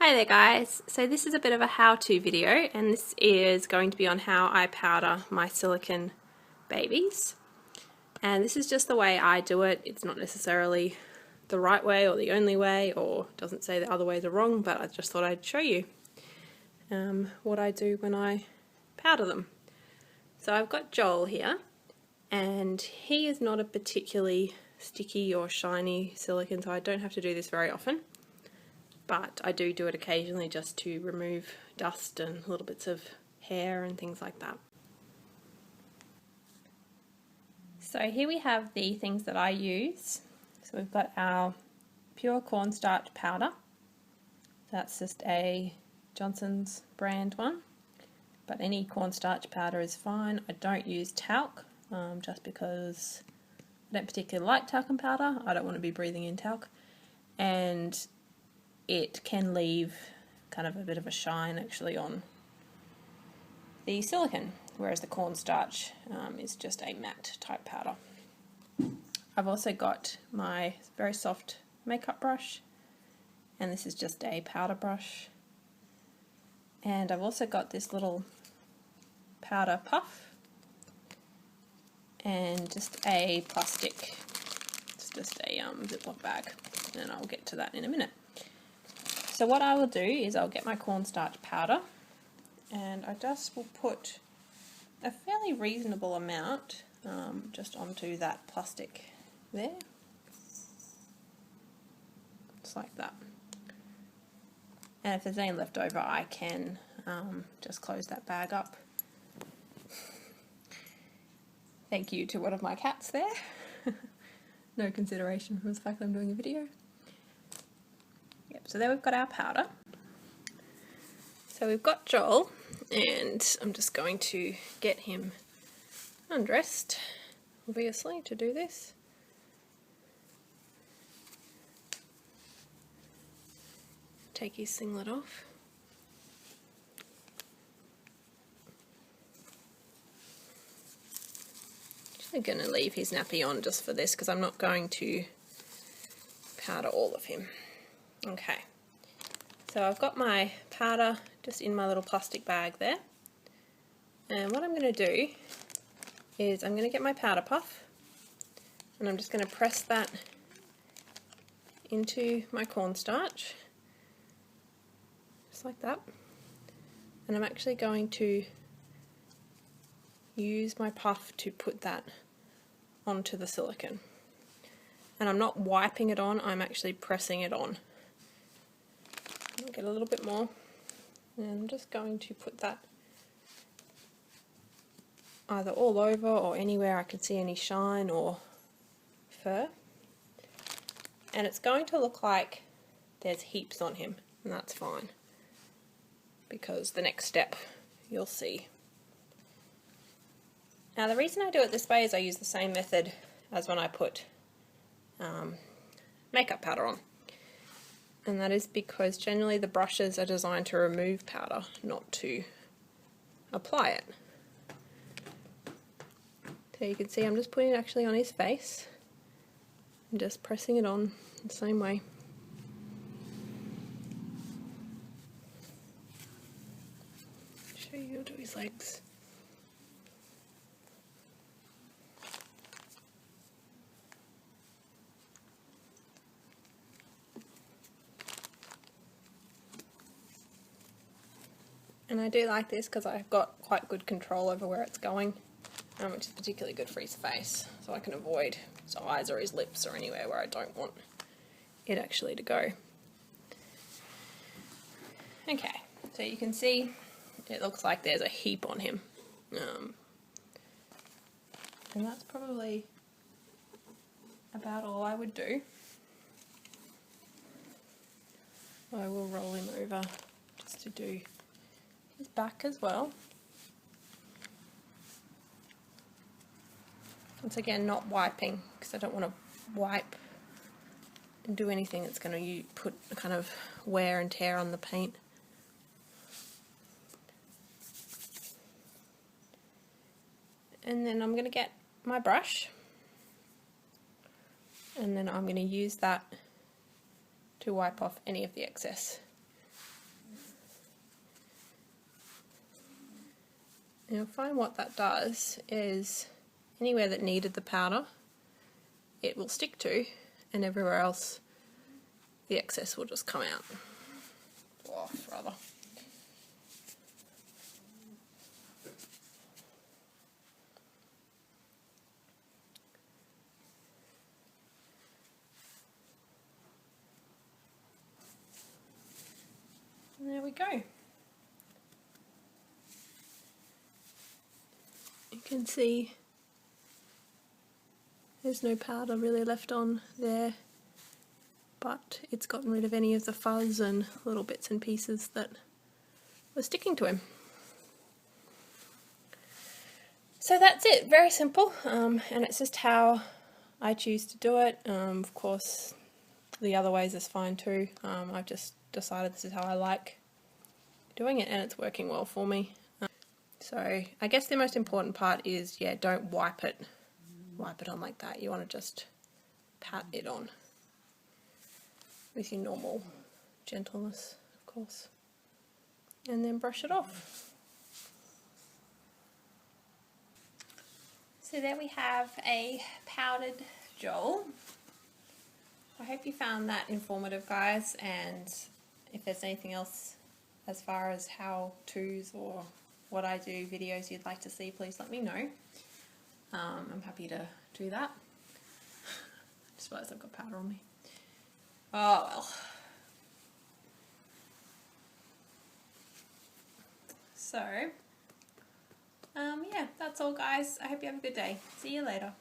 Hi there guys, so this is a bit of a how-to video and this is going to be on how I powder my silicone babies, and this is just the way I do it. It's not necessarily the right way or the only way, or doesn't say the other ways are wrong, but I just thought I'd show you what I do when I powder them. So I've got Joel here, and he is not a particularly sticky or shiny silicone, so I don't have to do this very often. But I do it occasionally just to remove dust and little bits of hair and things like that. So here we have the things that I use. So we've got our pure cornstarch powder. That's just a Johnson's brand one, but any cornstarch powder is fine. I don't use talc just because I don't particularly like talcum powder. I don't want to be breathing in talc, and it can leave kind of a bit of a shine actually on the silicone, whereas the cornstarch is just a matte type powder. I've also got my very soft makeup brush, and this is just a powder brush, and I've also got this little powder puff and just a plastic, it's just a Ziploc bag, and I'll get to that in a minute. So what I will do is I'll get my cornstarch powder, and I just will put a fairly reasonable amount just onto that plastic there, just like that. And if there's any left over, I can just close that bag up. Thank you to one of my cats there. No consideration for the fact that I'm doing a video. Yep, so there we've got our powder. So we've got Joel, and I'm just going to get him undressed, obviously, to do this. Take his singlet off. I'm going to leave his nappy on just for this because I'm not going to powder all of him. Okay, so I've got my powder just in my little plastic bag there, and what I'm going to do is I'm going to get my powder puff, and I'm just going to press that into my cornstarch, just like that, and I'm actually going to use my puff to put that onto the silicone, and I'm not wiping it on, I'm actually pressing it on. I'll get a little bit more, and I'm just going to put that either all over or anywhere I can see any shine or fur, and it's going to look like there's heaps on him, and that's fine because the next step you'll see. Now the reason I do it this way is I use the same method as when I put makeup powder on. And that is because generally the brushes are designed to remove powder, not to apply it. So you can see I'm just putting it actually on his face and just pressing it on the same way. Show you onto his legs. And I do like this because I've got quite good control over where it's going, which is particularly good for his face, so I can avoid his eyes or his lips or anywhere where I don't want it actually to go. Okay, so you can see it looks like there's a heap on him, and that's probably about all I would do. I will roll him over just to do his back as well. Once again, not wiping because I don't want to wipe and do anything that's going to put a kind of wear and tear on the paint. And then I'm going to get my brush, and then I'm going to use that to wipe off any of the excess And you'll find what that does is anywhere that needed the powder, it will stick to, and everywhere else the excess will just come out. Off, rather. And there we go. You can see there's no powder really left on there, but it's gotten rid of any of the fuzz and little bits and pieces that were sticking to him. So that's it, very simple, and it's just how I choose to do it. Of course, the other ways is fine too. I've just decided this is how I like doing it, and it's working well for me. So I guess the most important part is, yeah, don't wipe it on like that. You want to just pat it on with your normal gentleness, of course, and then brush it off. So there we have a powdered gel. I hope you found that informative, guys, and if there's anything else as far as how-tos or what I do videos you'd like to see, please let me know. I'm happy to do that. Just realised I've got powder on me. Oh well. So, yeah, that's all, guys. I hope you have a good day. See you later.